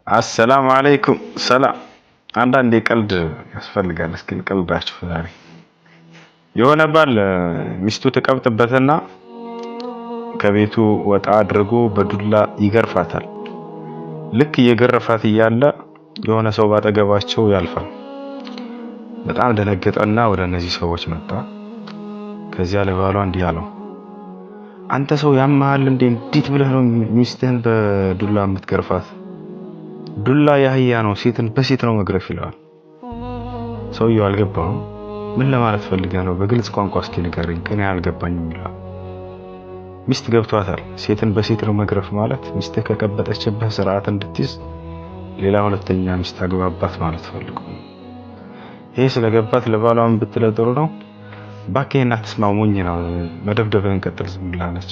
አሰላሙ አለይኩም ሰላም። አንዳንዴ ቀልድ ያስፈልጋል። እስኪ ቀልዳችሁ ዛሬ የሆነ ባል ሚስቱ ተቀብጥበትና ከቤቱ ወጣ አድርጎ በዱላ ይገርፋታል። ልክ እየገረፋት እያለ የሆነ ሰው ባጠገባቸው ያልፋል። በጣም ደነገጠና ወደ እነዚህ ሰዎች መጣ። ከዚያ ለባሏ እንዲህ አለው፣ አንተ ሰው ያመሃል እንዴ? እንዴት ብለህ ነው ሚስትህን በዱላ የምትገርፋት? ዱላ ያህያ ነው፣ ሴትን በሴት ነው መግረፍ ይለዋል። ሰውየው አልገባውም። ምን ለማለት ፈልገህ ነው? በግልጽ ቋንቋ እስኪ ንገረኝ፣ እኔ አልገባኝም ይለዋል። ሚስት ገብቷታል። ሴትን በሴት ነው መግረፍ ማለት ሚስትህ ከቀበጠችብህ ስርዓት እንድትይዝ ሌላ ሁለተኛ ሚስት አግባባት ማለት ፈልጎ። ይሄ ስለገባት ለባሏም ብትለው ጥሩ ነው። እባክህ አትስማው፣ ሞኝ ነው፣ መደብደብህን ቀጥል ዝም ብላለች።